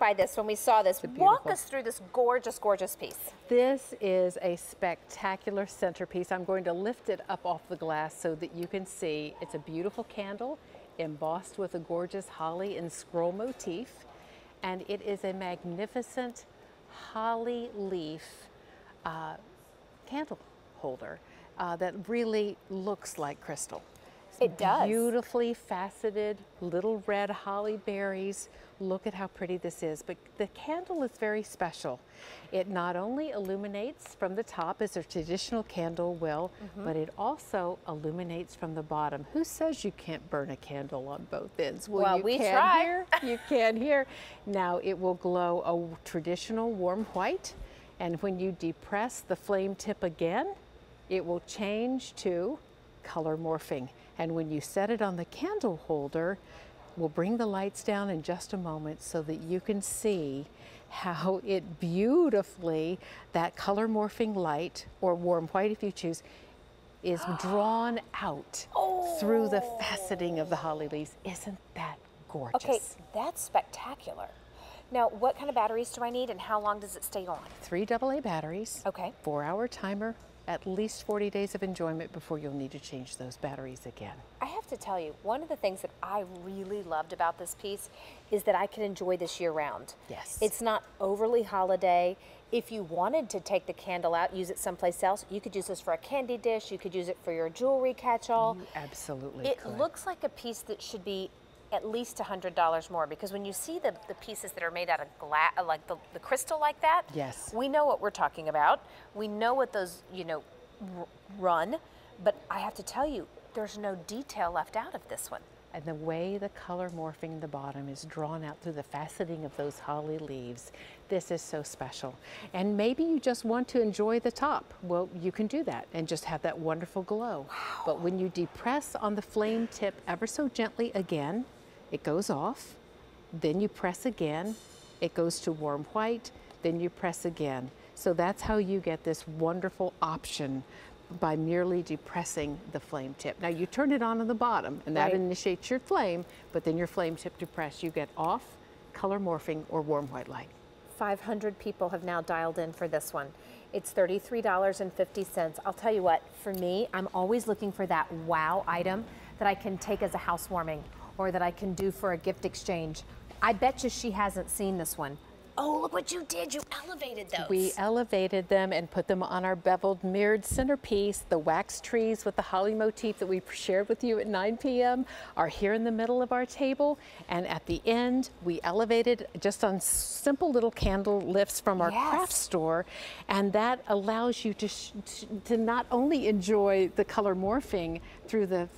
by this when we saw this. Walk us through this gorgeous, gorgeous piece. This is a spectacular centerpiece. I'm going to lift it up off the glass so that you can see. It's a beautiful candle embossed with a gorgeous holly and scroll motif. And it is a magnificent holly leaf candle holder that really looks like crystal. It does. Beautifully faceted little red holly berries. Look at how pretty this is. But the candle is very special. It not only illuminates from the top as a traditional candle will, but it also illuminates from the bottom. Who says you can't burn a candle on both ends? Well, we try. Here, you can here. Now it will glow a traditional warm white, and when you depress the flame tip again, it will change to color morphing. And when you set it on the candle holder, we'll bring the lights down in just a moment so that you can see how it beautifully, that color morphing light, or warm white if you choose, is drawn out through the faceting of the holly leaves. Isn't that gorgeous? Okay, that's spectacular. Now, what kind of batteries do I need and how long does it stay on? 3 AA batteries. Okay. 4-hour timer. At least 40 days of enjoyment before you'll need to change those batteries again. I have to tell you, one of the things that I really loved about this piece is that I can enjoy this year round. Yes. It's not overly holiday. If you wanted to take the candle out, use it someplace else, you could use this for a candy dish, you could use it for your jewelry catch-all. You absolutely It could. looks like a piece that should be at least $100 more, because when you see the pieces that are made out of glass, like the crystal like that, yes, we know what we're talking about. We know what those, you know, run, but I have to tell you, there's no detail left out of this one. And the way the color morphing the bottom is drawn out through the faceting of those holly leaves, this is so special. And maybe you just want to enjoy the top. Well, you can do that and just have that wonderful glow. Wow. But when you depress on the flame tip ever so gently again, it goes off, then you press again, it goes to warm white, then you press again. So that's how you get this wonderful option by merely depressing the flame tip. Now you turn it on the bottom and that initiates your flame, but then your flame tip depressed, you get off, color morphing, or warm white light. 500 people have now dialed in for this one. It's $33.50. I'll tell you what, for me, I'm always looking for that wow item that I can take as a housewarming or that I can do for a gift exchange. I bet you she hasn't seen this one. Oh, look what you did. You elevated those. We elevated them and put them on our beveled mirrored centerpiece. The wax trees with the holly motif that we shared with you at 9 p.m. are here in the middle of our table. And at the end, we elevated just on simple little candle lifts from our craft store. And that allows you to not only enjoy the color morphing through the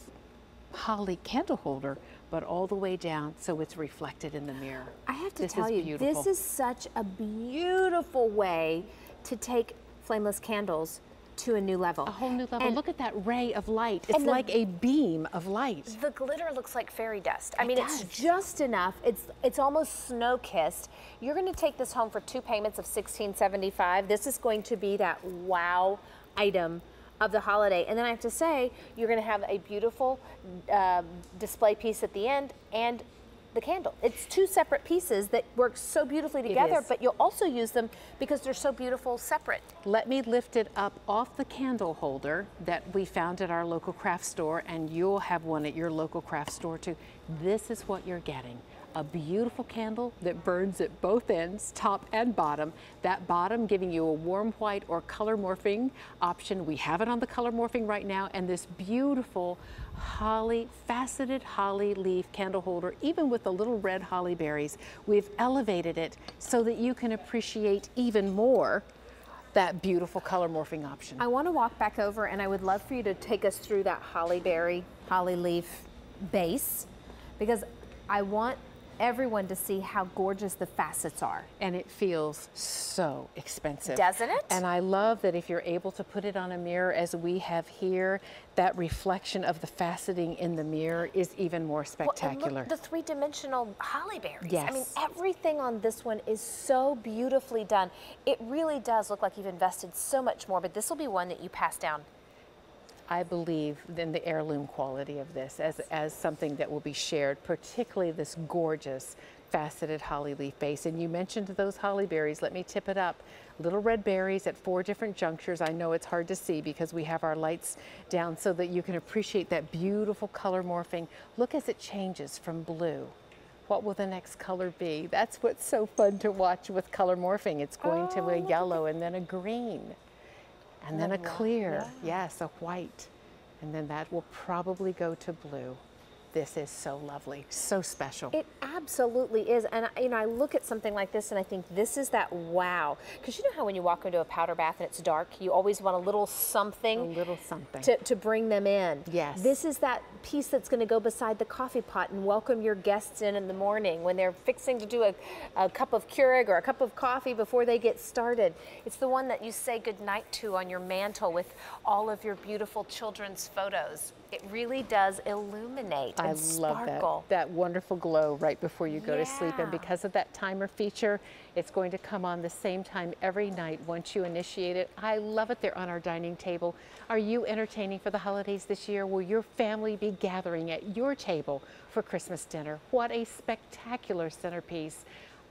holly candle holder, but all the way down so it's reflected in the mirror. I have to tell you, this is such a beautiful way to take flameless candles to a new level. A whole new level. And look at that ray of light. It's and like a beam of light. The glitter looks like fairy dust. I mean, it's just enough. It's almost snow-kissed. You're going to take this home for 2 payments of $16.75. This is going to be that wow item of the holiday. And then I have to say, you're going to have a beautiful display piece at the end and the candle. It's 2 separate pieces that work so beautifully together, but you'll also use them because they're so beautiful separate. Let me lift it up off the candle holder that we found at our local craft store, and you'll have one at your local craft store too. This is what you're getting. A beautiful candle that burns at both ends, top and bottom. That bottom giving you a warm white or color morphing option. We have it on the color morphing right now, and this beautiful holly, faceted holly leaf candle holder, even with the little red holly berries. We've elevated it so that you can appreciate even more that beautiful color morphing option. I want to walk back over, and I would love for you to take us through that holly berry, holly leaf base, because I want everyone to see how gorgeous the facets are. And it feels so expensive. Doesn't it? And I love that if you're able to put it on a mirror as we have here, that reflection of the faceting in the mirror is even more spectacular. Well, and look, the 3-dimensional holly berries. Yes. I mean, everything on this one is so beautifully done. It really does look like you've invested so much more, but this will be one that you pass down. I believe in the heirloom quality of this as something that will be shared, particularly this gorgeous faceted holly leaf base. And you mentioned those holly berries. Let me tip it up. Little red berries at 4 different junctures. I know it's hard to see because we have our lights down so that you can appreciate that beautiful color morphing. Look as it changes from blue. What will the next color be? That's what's so fun to watch with color morphing. It's going to a yellow and then a green and then a clear. Yes, a white. And then that will probably go to blue. This is so lovely, so special. It absolutely is. And I look at something like this and I think this is that wow. Because you know how when you walk into a powder bath and it's dark, you always want a little something. A little something. To bring them in. Yes. This is that piece that's going to go beside the coffee pot and welcome your guests in the morning when they're fixing to do a cup of Keurig or a cup of coffee before they get started. It's the one that you say goodnight to on your mantle with all of your beautiful children's photos. It really does illuminate and sparkle. That wonderful glow right before you go to sleep. And because of that timer feature, it's going to come on the same time every night once you initiate it. I love it. They're on our dining table. Are you entertaining for the holidays this year? Will your family be gathering at your table for Christmas dinner? What a spectacular centerpiece.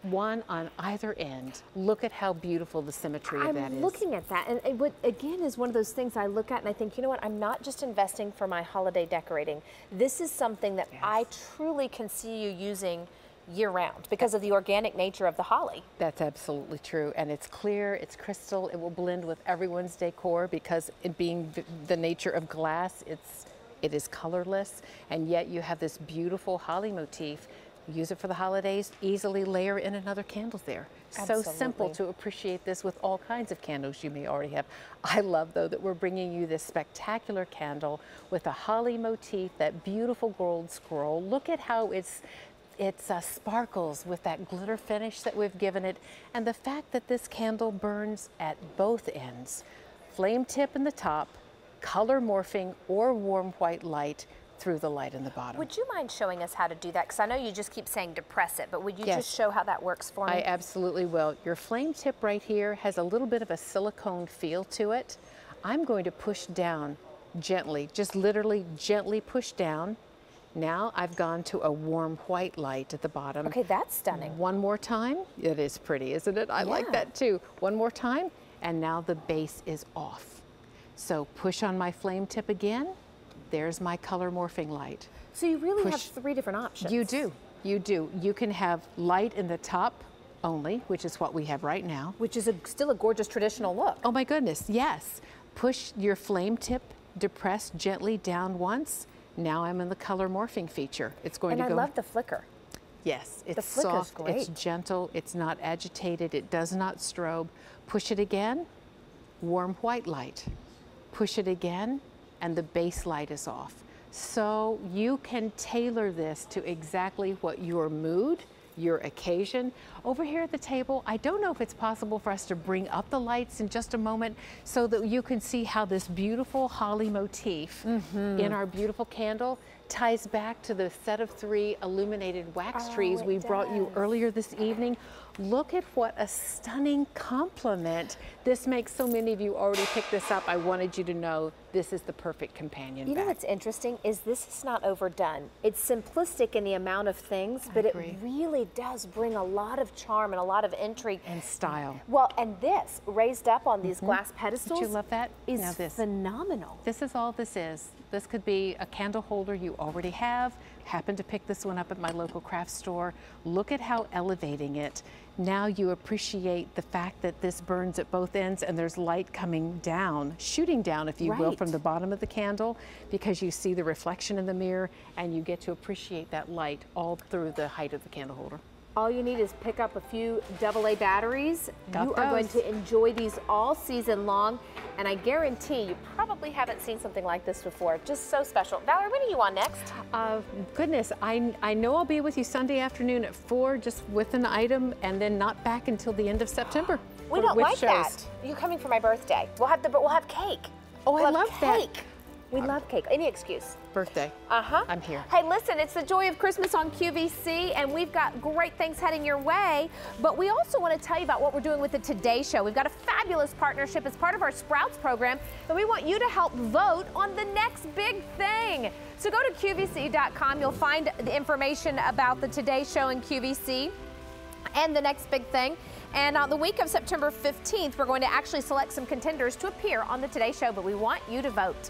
One on either end. Look at how beautiful the symmetry of that is. I'm looking at that, and what again is one of those things I look at and I think, you know what, I'm not just investing for my holiday decorating. This is something that I truly can see you using year-round because of the organic nature of the holly. That's absolutely true, and it's clear, it's crystal, it will blend with everyone's decor because it being the nature of glass, it is colorless, and yet you have this beautiful holly motif. Use it for the holidays, easily layer in another candle there. Absolutely. So simple to appreciate this with all kinds of candles you may already have. I love though that we're bringing you this spectacular candle with a holly motif, that beautiful gold scroll. Look at how it's sparkles with that glitter finish that we've given it, and the fact that this candle burns at both ends. Flame tip in the top, color morphing or warm white light through the light in the bottom. Would you mind showing us how to do that? Because I know you just keep saying depress it, but would you just show how that works for me? I absolutely will. Your flame tip right here has a little bit of a silicone feel to it. I'm going to push down gently, just literally gently push down. Now I've gone to a warm white light at the bottom. Okay, that's stunning. One more time. It is pretty, isn't it? I like that too. One more time, and now the base is off. So push on my flame tip again. There's my color morphing light. So you really have 3 different options. You do. You do. You can have light in the top only, which is what we have right now. Which is still a gorgeous traditional look. Oh my goodness, yes. Push your flame tip, depress gently down once. Now I'm in the color morphing feature. It's going to go. And I love the flicker. Yes, it's the flicker's soft, great. it's gentle, it's not agitated, it does not strobe. Push it again, warm white light. Push it again, and the base light is off. So you can tailor this to exactly what your mood, your occasion. Over here at the table, I don't know if it's possible for us to bring up the lights in just a moment so that you can see how this beautiful holly motif in our beautiful candle ties back to the set of 3 illuminated wax trees we brought you earlier this evening. Look at what a stunning compliment. This makes so many of you already pick this up. I wanted you to know this is the perfect companion. You know what's interesting is this is not overdone. It's simplistic in the amount of things, but it really does bring a lot of charm and a lot of intrigue. And style. Well, and this raised up on these glass pedestals. Don't you love that? Is phenomenal. This is all this is. This could be a candle holder you already have. Happened to pick this one up at my local craft store. Look at how elevating it. Now you appreciate the fact that this burns at both ends and there's light coming down, shooting down, if you will, from the bottom of the candle, because you see the reflection in the mirror and you get to appreciate that light all through the height of the candle holder. All you need is pick up a few AA batteries. You are going to enjoy these all season long, and I guarantee you probably haven't seen something like this before. Just so special. Valerie, when are you on next? Goodness, I know I'll be with you Sunday afternoon at 4, just with an item, and then not back until the end of September. We don't like that. You're coming for my birthday. We'll have cake. Oh, I love that. We love cake. Any excuse. Birthday. I'm here. Hey, listen, it's the joy of Christmas on QVC, and we've got great things heading your way. But we also want to tell you about what we're doing with the Today Show. We've got a fabulous partnership as part of our Sprouts program, and we want you to help vote on the next big thing. So go to QVC.com. You'll find the information about the Today Show and QVC and the next big thing. And on the week of September 15th, we're going to actually select some contenders to appear on the Today Show, but we want you to vote.